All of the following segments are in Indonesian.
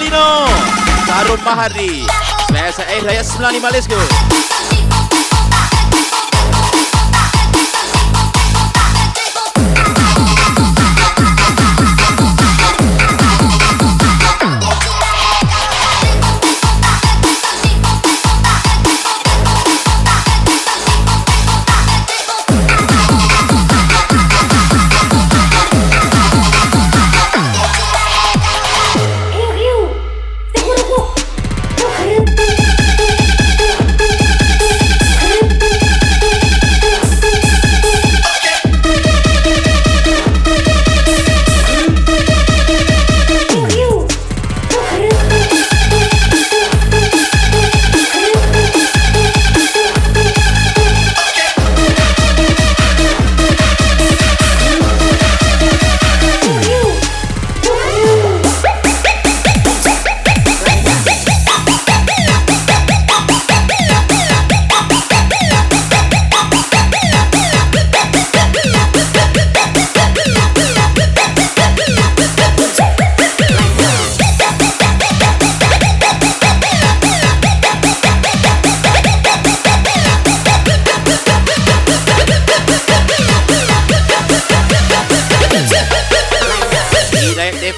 Palino, Sarum Mahardi, Biasa Raya 95, let's go.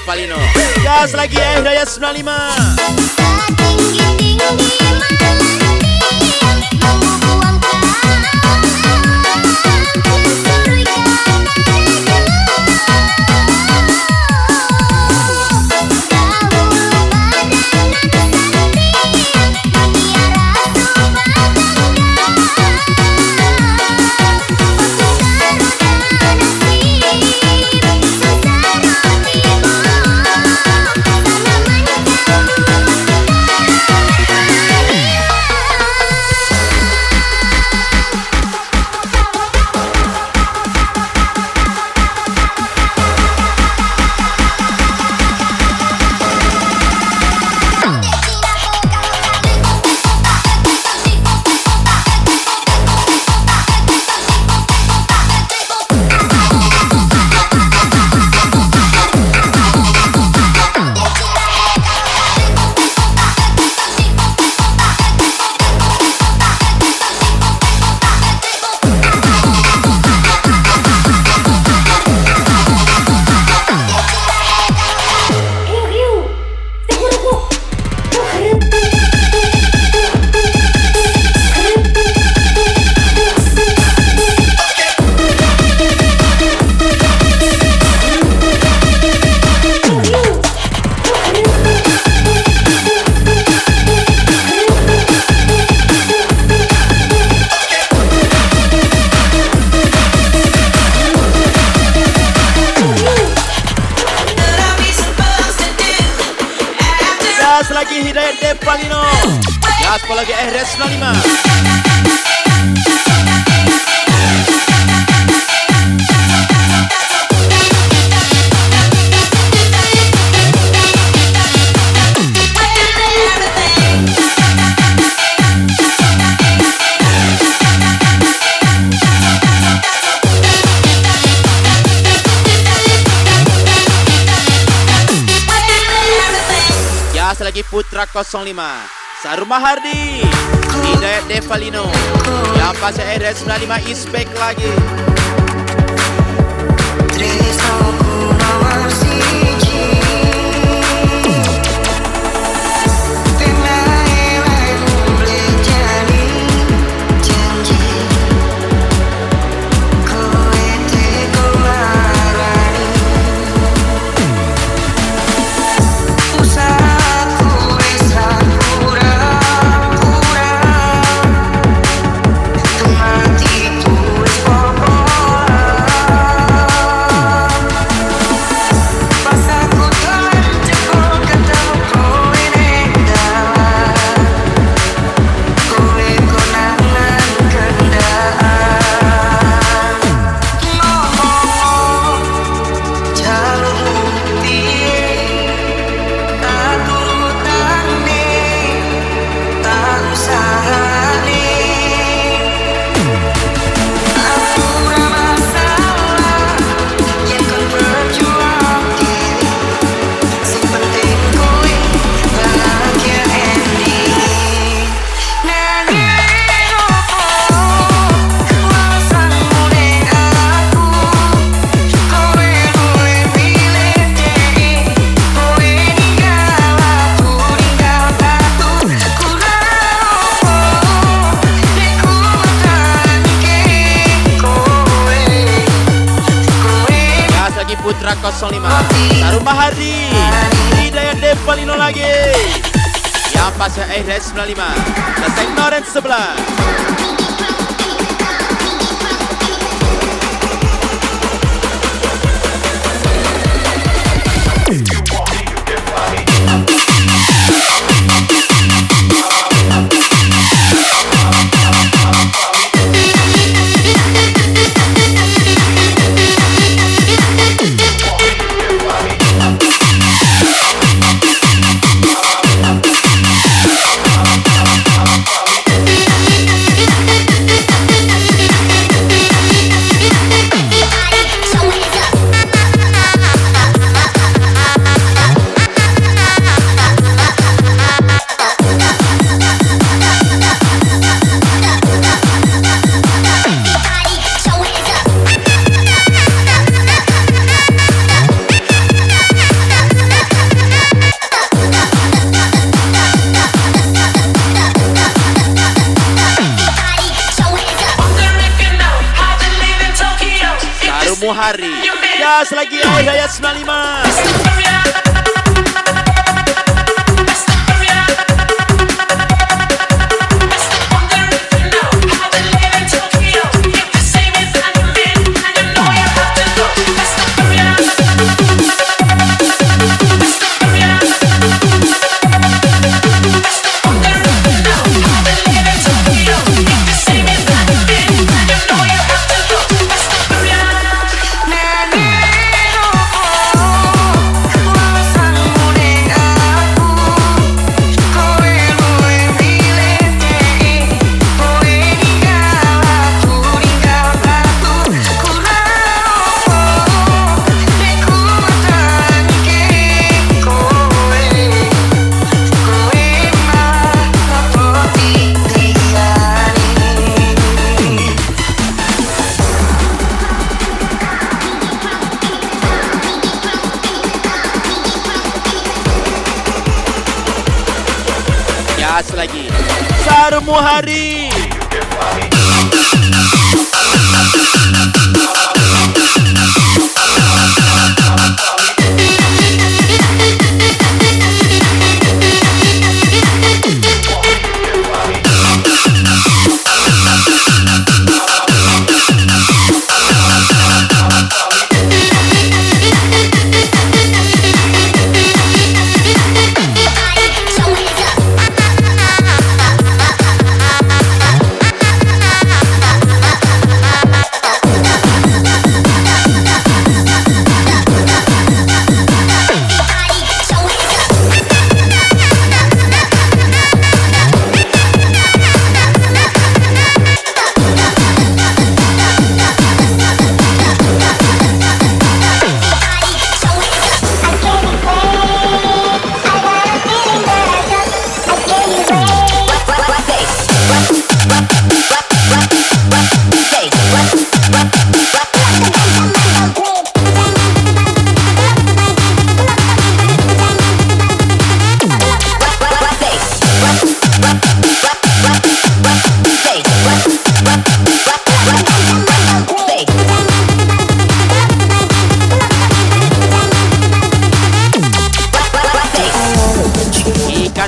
Palino, gas lagi Raya 95. Lagi Hidayat Palino, gaspol lagi Raya 95. Lagi Putra 05, Sarum Mahardi, Hidayat Palino, yang pasal Raya 95 is back lagi. Mati tulis pokok lagi Putra 05 Saruma Hardi, Hidayat Devalino lagi. Yang pasnya Res 95 selesai Noren 11. Muhari, gas lagi Hidayat 95. Gas lagi Saruma Hardi.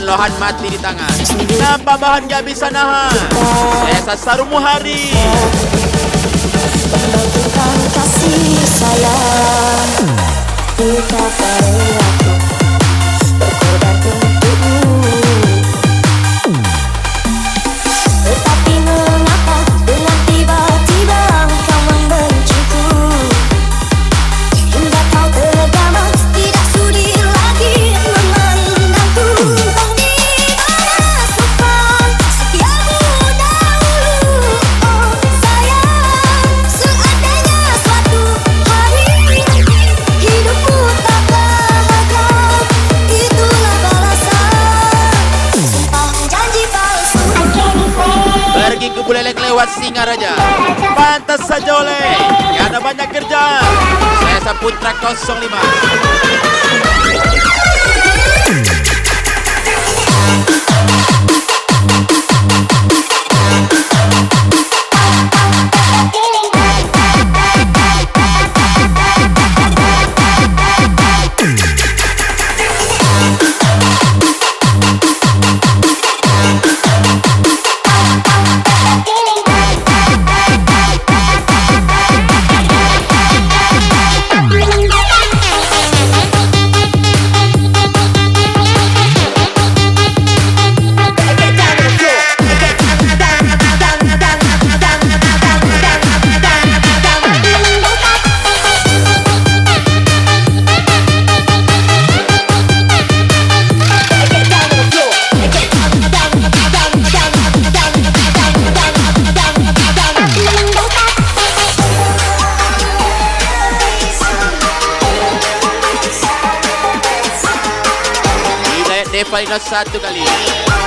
Lohan mati di tangan, nampak bahan gak bisa nahan. Saya Saruma Hardi. Menentukan kasih sayang kita pada waktu berkorban untukmu. Tetapi mengapa dengan tiba-tiba kau membenciku, hingga kau tergama tidak sudi lagi memandangku. Pergi ke Buleleng lewat Singaraja, pantas saja oleh karena banyak kerja. Saya Putra 05. Devalino satu kali.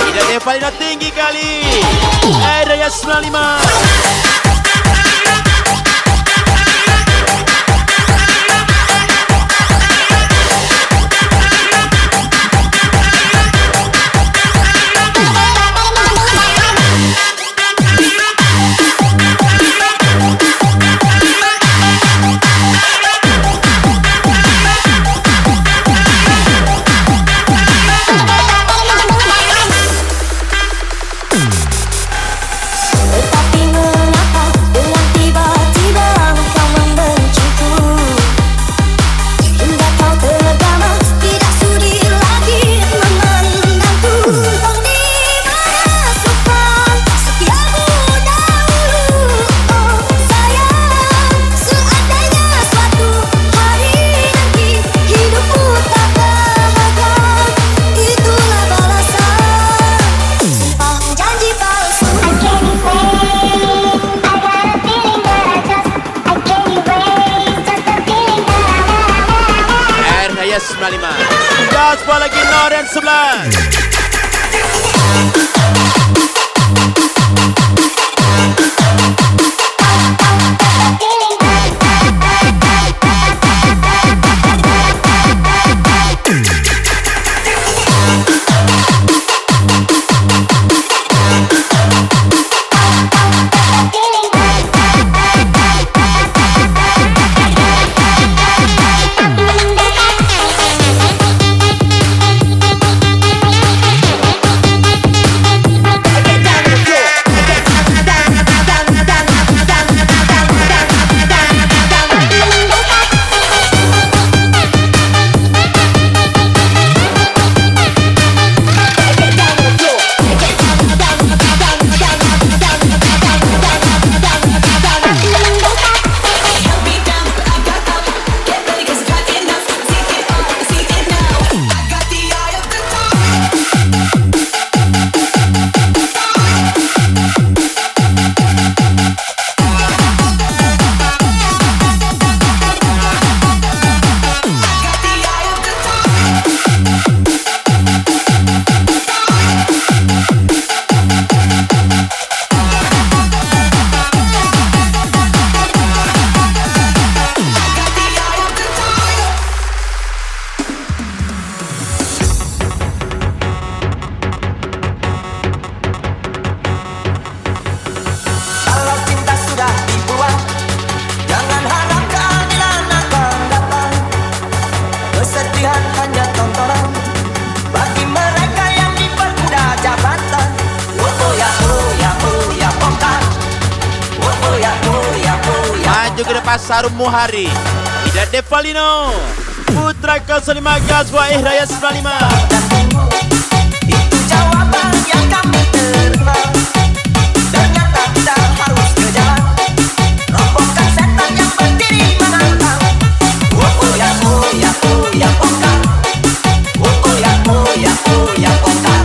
Ida Devalino tinggi kali. Air Raya 95. Tetapi mengapa dengan tiba-tiba kau membenciku, hingga kau tergama tidak sudi lagi memandangku. Kau di mana sopan setiamu dahulu, oh sayang. Seandainya suatu hari nanti hidupku tak bahagia, itulah balasan sumpah janji palsu. Air Raya 95. Gaspol lagi Noren 11. Kalau cinta sudah dibuat, jangan harap keadilan akan datang. Kesedihan hanya tontonan bagi mereka yang dipermudah jabatan. Oh ya, oh ya, oh ya, bongkar. Oh ya, oh ya, oh ya. Maju ke depan Sarum Muhari. Ida Devalino. Putra ke-5 Gaspol Air Raya 95. Dan tunggu, itu jawaban yang kami terima. Ternyata kita harus ke jalan, robohkan setan yang berdiri menantang. Oh ya, oh ya, oh ya, bongkar. Oh ya, oh ya, oh ya, bongkar.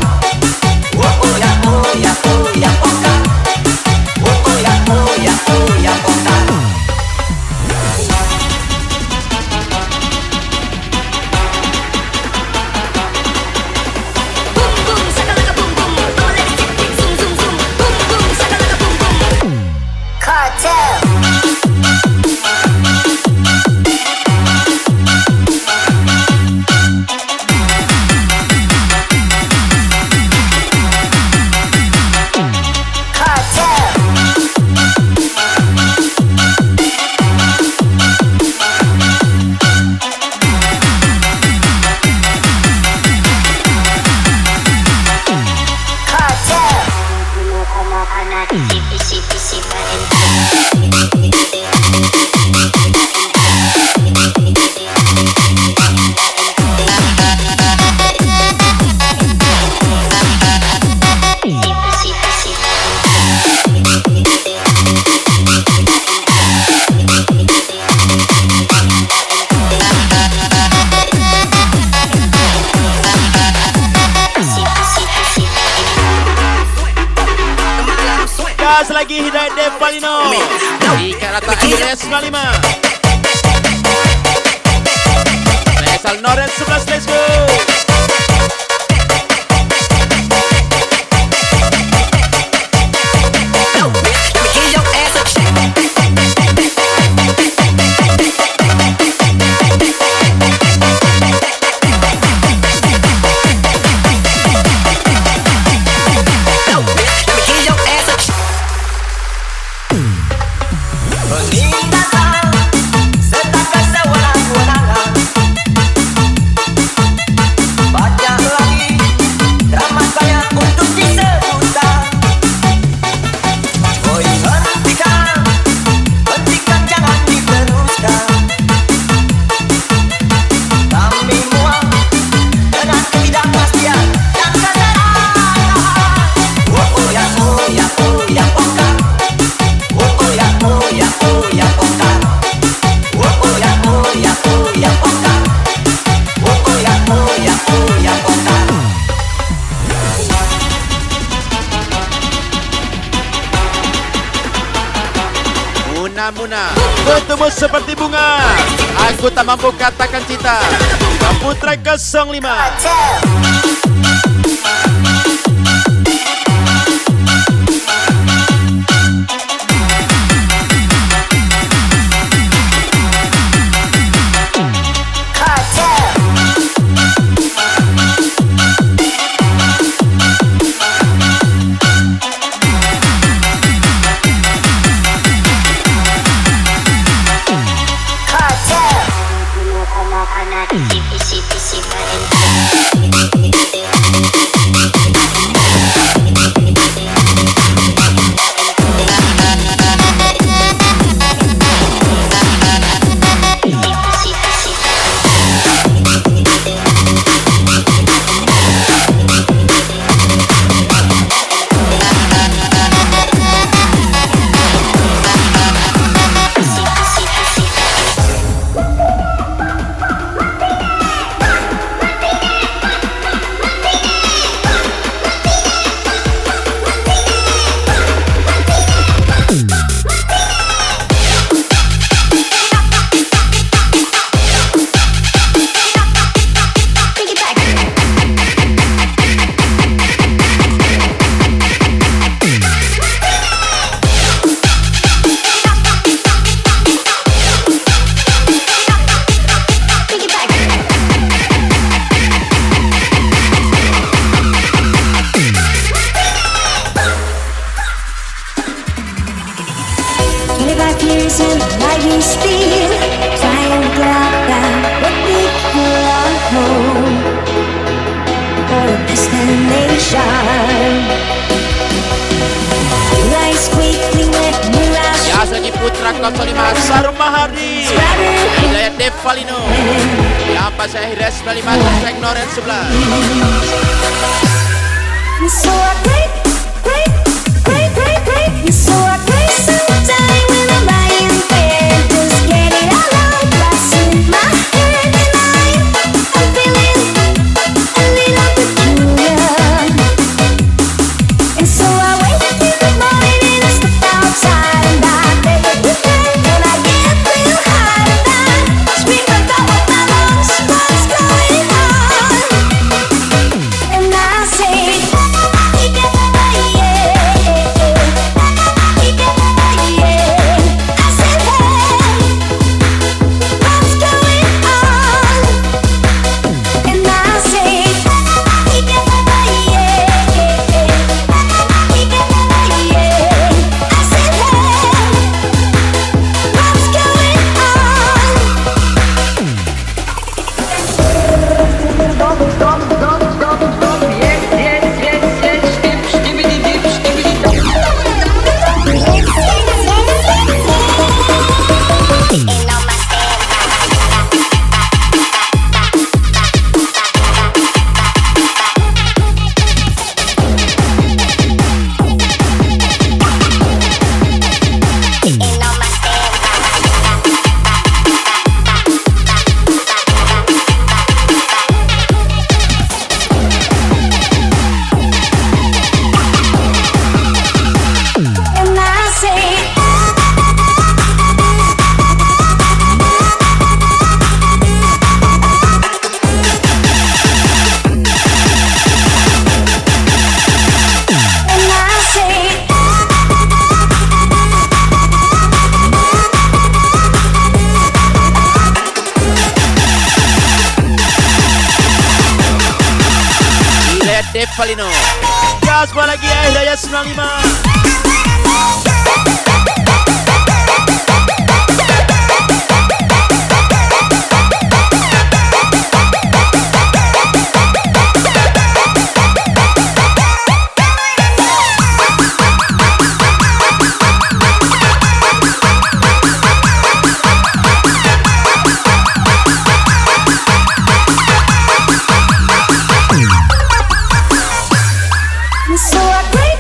Oh ya, oh ya, oh ya, bongkar. Oh ya, oh ya, oh ya, bongkar. Boom boom sakalaka boom boom, don't let it tick tick zoom zoom zoom. Boom boom sakalaka boom boom. Cartel. Cartel. Cartel. Gas lagi Hidayat Devalino. Ikat rata Air Raya 95. Asal Noren 11, let's go. ya pokar. Oh ya pokar. Muna-muna, bertemu seperti bunga. Aku tak mampu katakan cinta. Putra 05. Ya, lagi Putra 05 Saruma Hardi, Hidayat Devalino, yang pas akhirnya 95 track Noren 11. So I pray, so I pray sometime when I'm lying there, just get it all out, what's in my head tonight. I'm feeling a little peculiar, and so I wake up in the morning and I step outside and I beg you pray, and I get real high and I scream at the top of my lungs, what's going on? And I say, Devalino, gas lagi Hidayat 95. So I pray,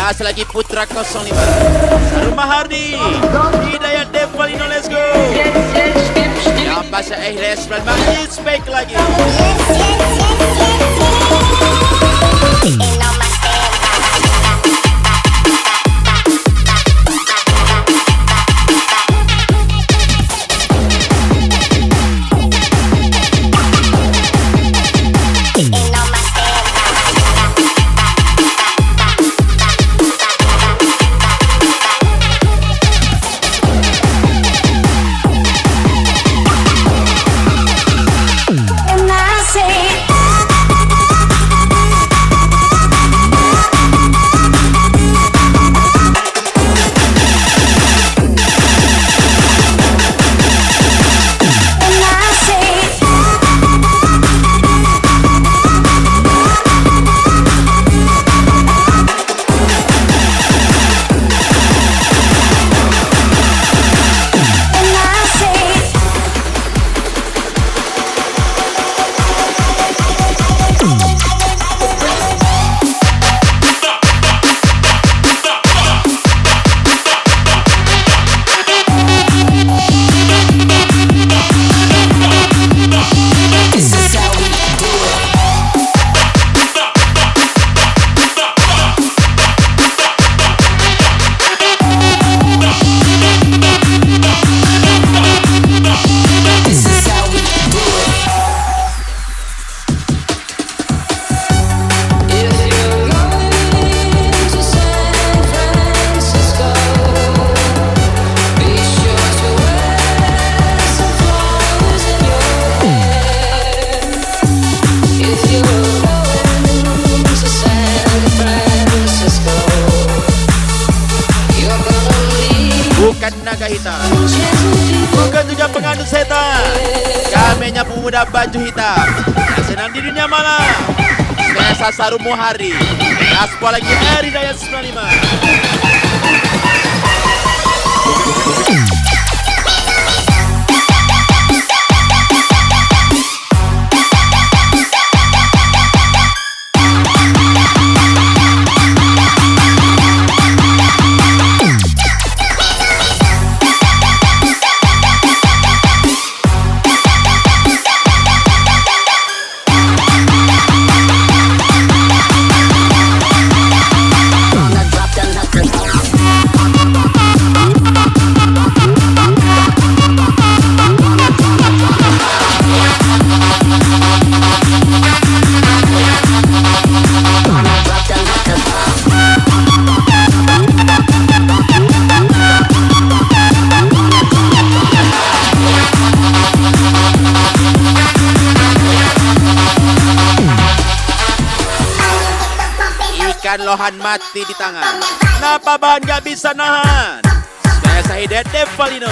Masih lagi Putra 05 Saruma Hardi Hidayat Devalino, let's go. Yang pasca Ihres 95 It's back lagi. Yes, yes, yes, yes, yes. Ain't no Bukan naga hitam, bukan juga pengandut setan. Kami hanya pemuda baju hitam yang senang di dunia malam. Biasa Sarumu Hari, Gaspol lagi Hidayat 95. Ikan lohan mati di tangan. Kenapa bahan gak bisa nahan? Saya Hidayat Devalino.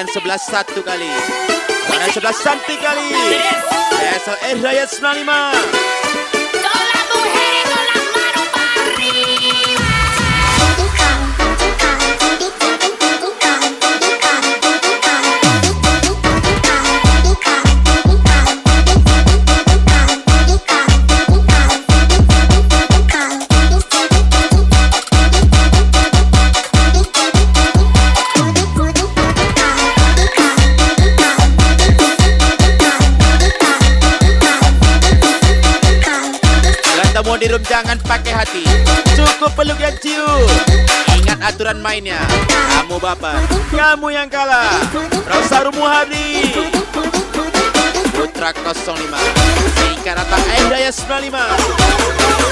Kemudian 11 satu kali. Kemudian 11 Santi kali. PSL Air Raya 95. Todas las mujeres con las manos para arriba. Mau di room jangan pakai hati, cukup peluk yang cium. Ingat aturan mainnya. Kamu bapak, kamu yang kalah. Rosa Rumuhadi Putra 05 Singkarata Air Raya 95.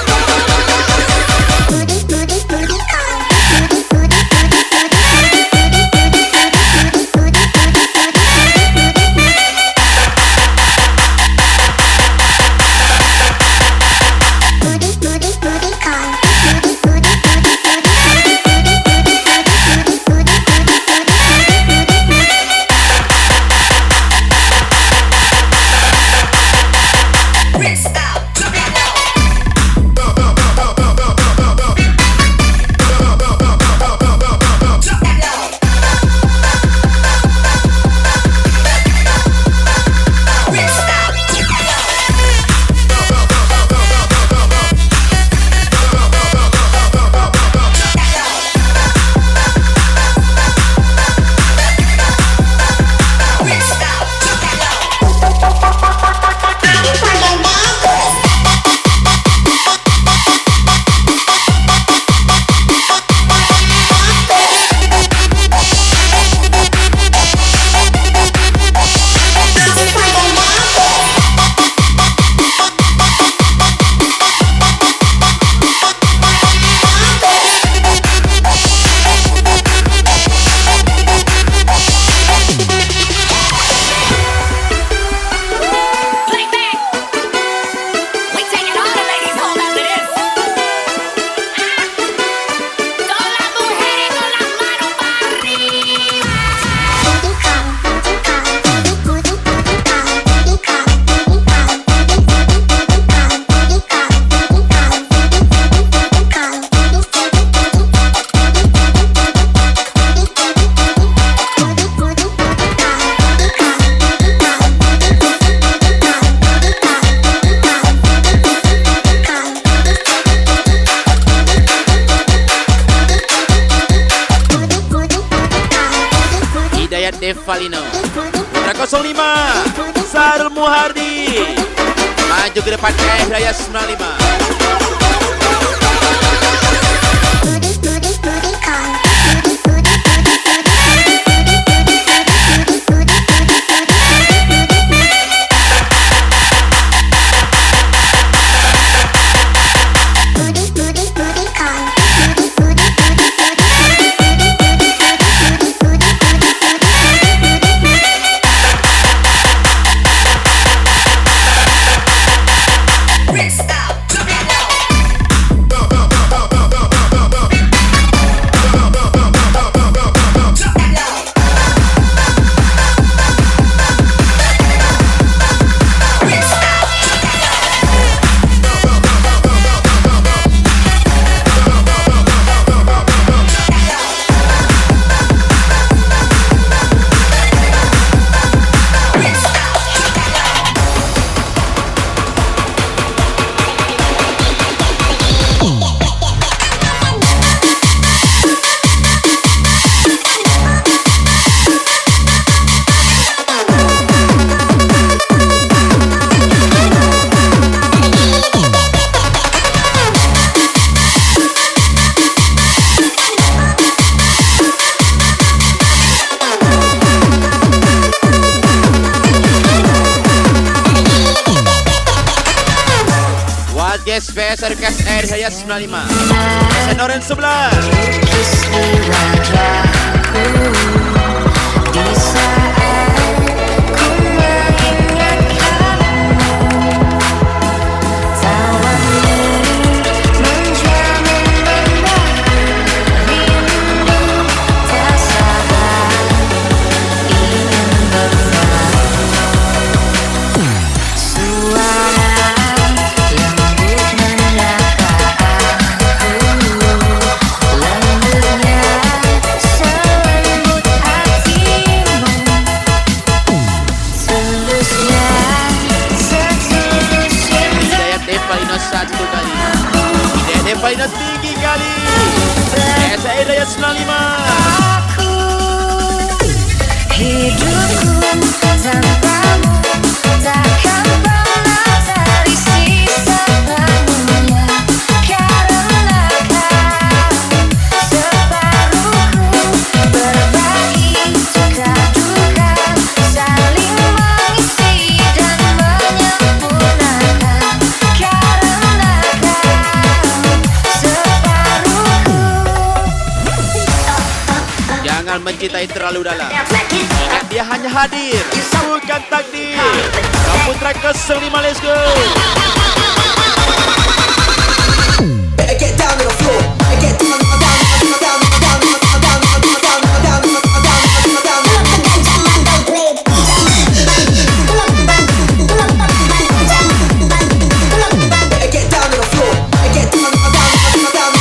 Devalino Putra 05 Sarul Muhardi maju ke depan Air Raya 95. Yes, PSR Kas Air Raya 95 Senoren 11. Hidupku tanpamu takkan pernah terisi sepenuhnya, karena kau separuhku, berbagi suka duka, saling mengisi dan menyempurnakan, karena kau separuhku. Jangan mencintai terlalu dalam. Ingat, dia hanya hadir, bukan takdir. Putra ke-5, let's go. Get down to the floor. Get down, down, down, down, down, down, down, down, down, get down to the floor. Get down, down, down, down,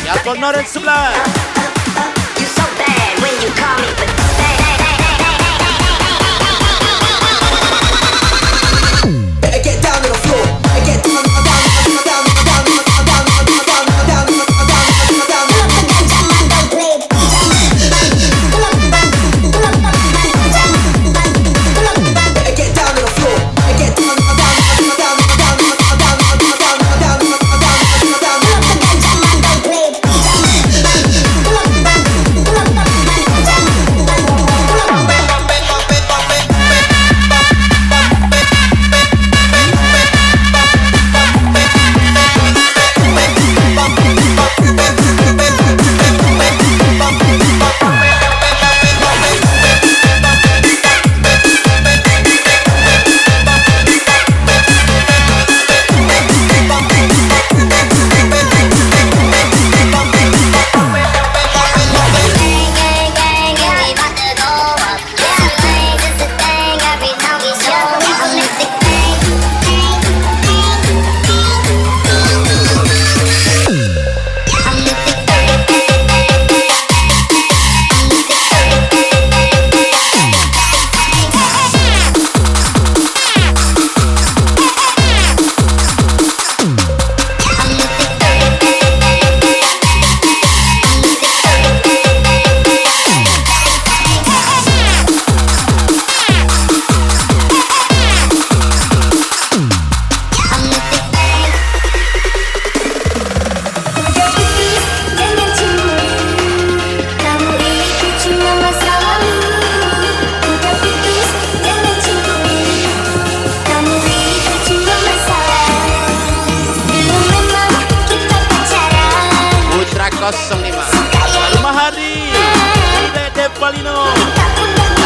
Yalkon Noren 11. You so bad when you call me get down to the floor. Get down, down, down, down, down, get down to the floor. Get down, down, down,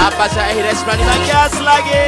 Apa saya akhirnya 95 gas lagi.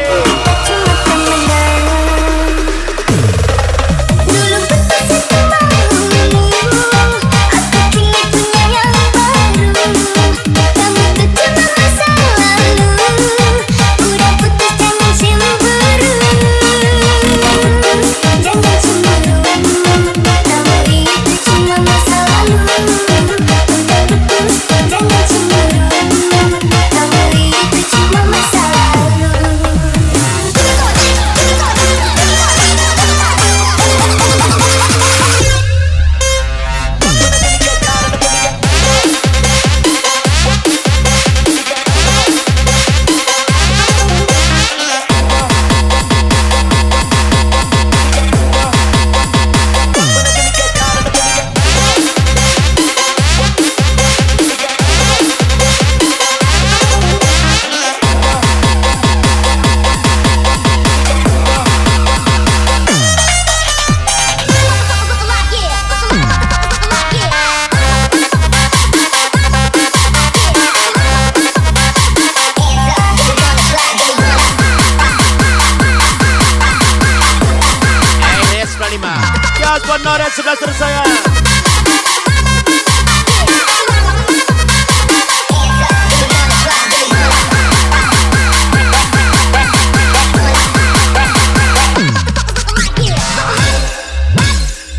Gaspol Noret sebelah tersayang.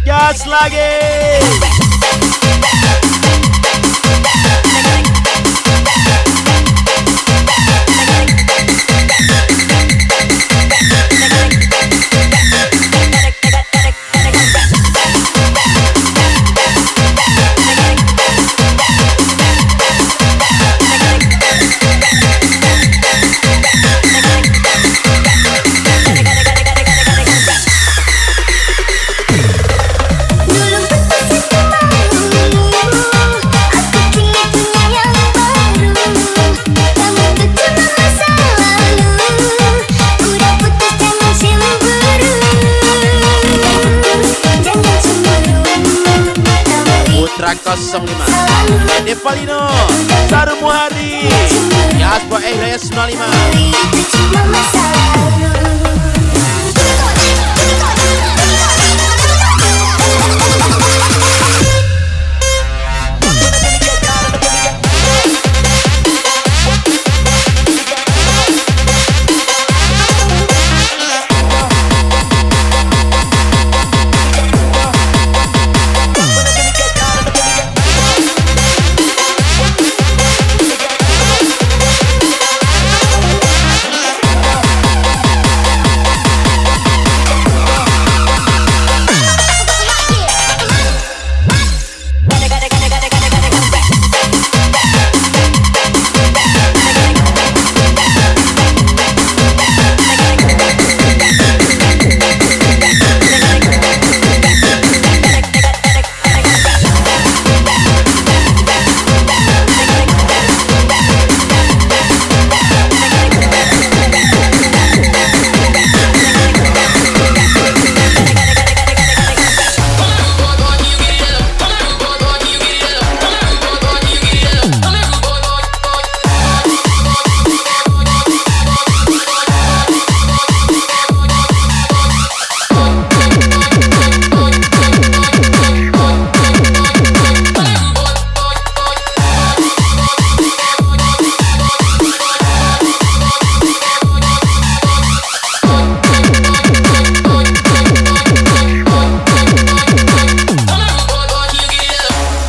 Gas lagi. Putra 05 Dede Valino, Saru Muhari, Gaspol Hidayat 95.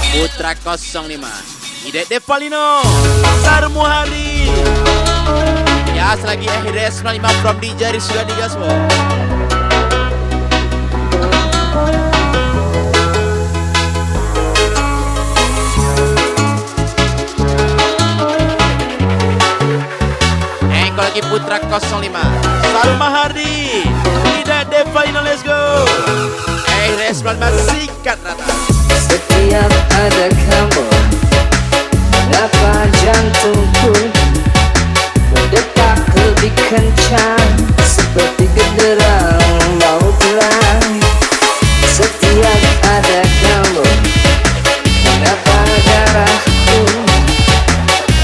Putra 05 Dede Valino, Saru Muhari, Yas lagi Hidayat 95 from DJ Rizga di Gaspol. Engkol lagi Putra 05 Saru Muhari, Dede Valino, let's go. Hidayat 95 sikat rata. Setiap ada kamu, kenapa jantungku berdetak lebih kencang, seperti genderang mau perang. Setiap ada kamu, kenapa darahku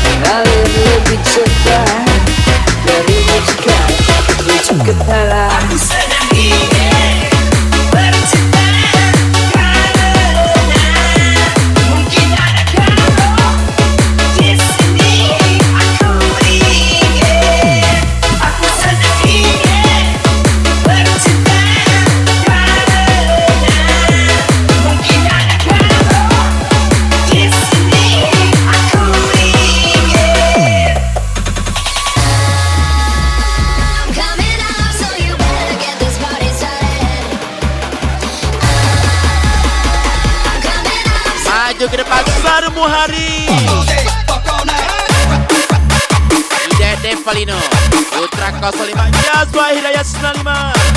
mengalir lebih cepat dari muka menuju kepala. Aku sedang ingin bercinta. Maju ke depan Saru Muhari, Dede Valino, Putra 05 Gaspol Hidayat 95.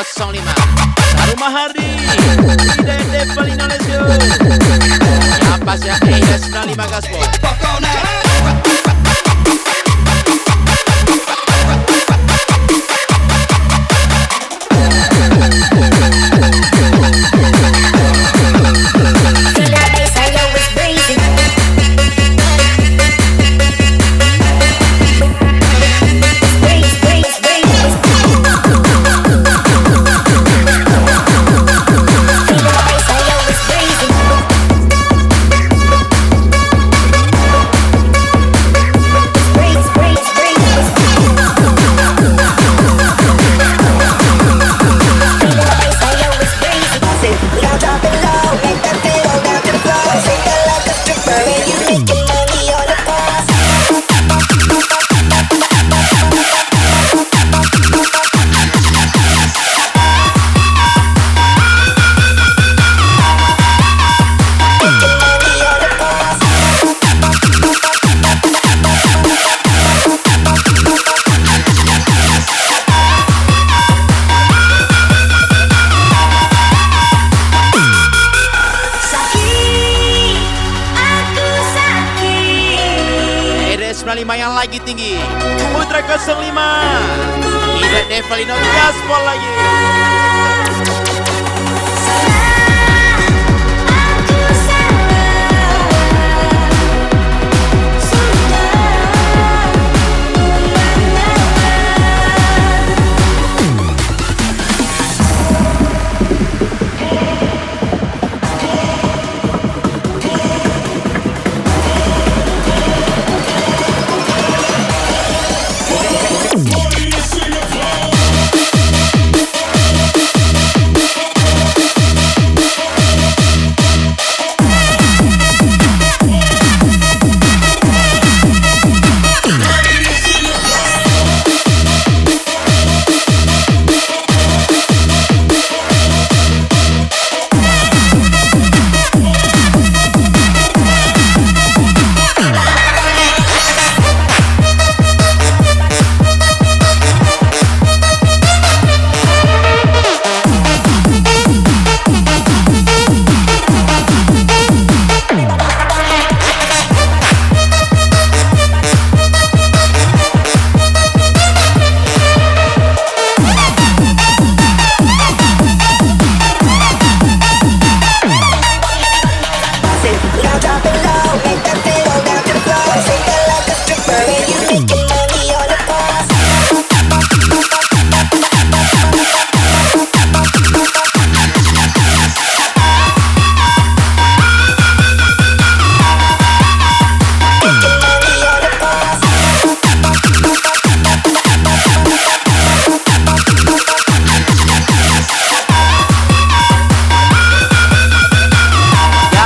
05 Saru Mahari Dede Valino, let's go. Apa sih Ida 95 gaspol. Feel that bass, I know it's breezy. Breeze, breeze, breeze. Feel that bass, I know it's breezy. Breeze, breeze, breeze. Feel that bass, I know it's breezy. We gon' drop it low, make that thing go down to the floor. Shake it like a stripper, and you making money on the pause. Making money on the pause. Sakit, aku sakit. Ida 95 yang lagi tinggi. Putra 05 Ida Devalino gaspol lagi. Salah, aku salah.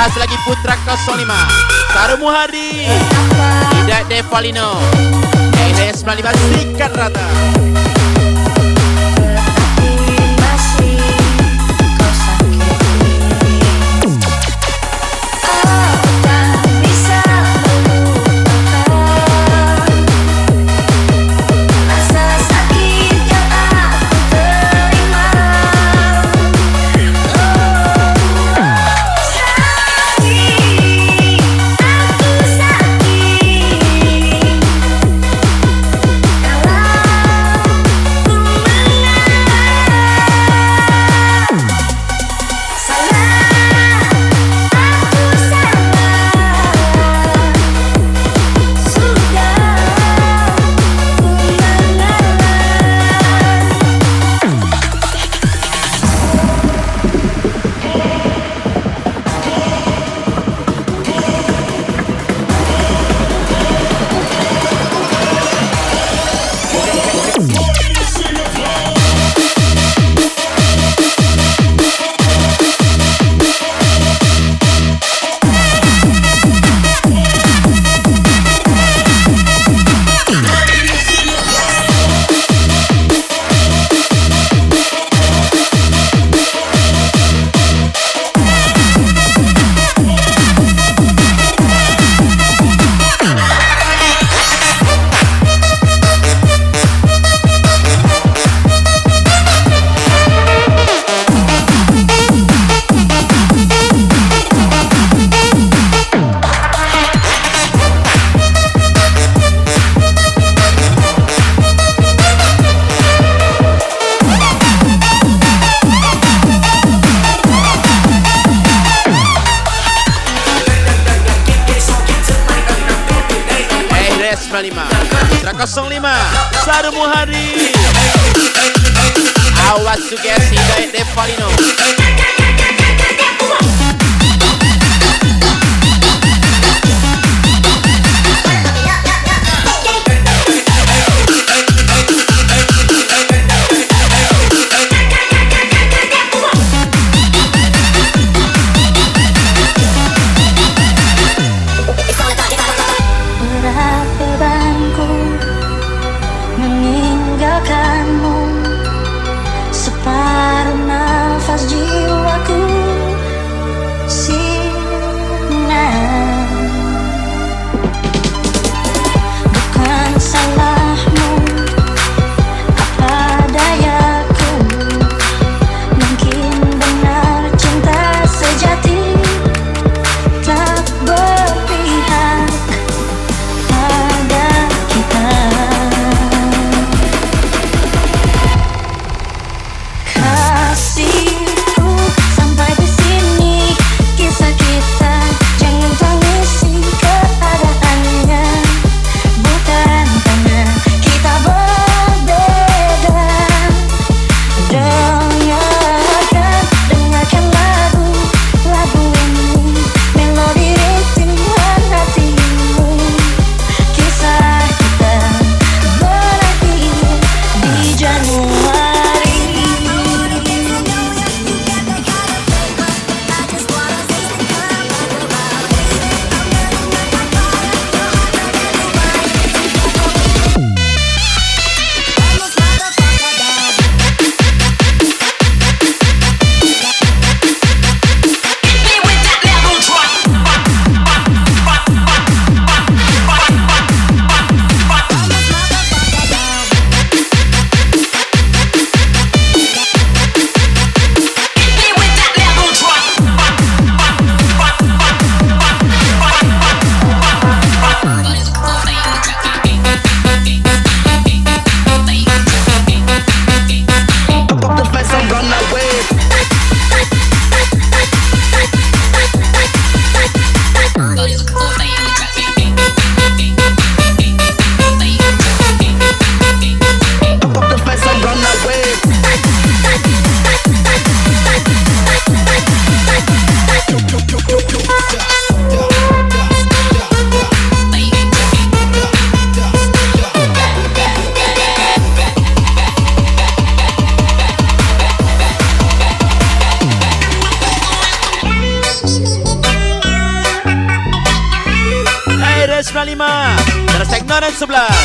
Sudah Putra 05 Saru Muhadi Ida Devalino Ida 95 sikat rata. masih kau sakiti. Aku tak bisa melupakan rasa sakit yang aku terima. Sakit, aku sakit. 05 Saru Muhari. Awas Sugesti dari Devalino. Berat bebanku meninggalkanmu, separuh nafas jiwaku sirna. Bukan salahmu, apa dayaku, mungkin benar cinta sejati tak berpihak pada kita. Kasihku, sampai di sini kisah kita, jangan tangisi keadaannya. Bukan karena kita berbeda. Dengarkan lagu ini, melodi rintihan hatimu. Kisah kita berakhir di Januari. Hey Res 95 Tersek Noran 11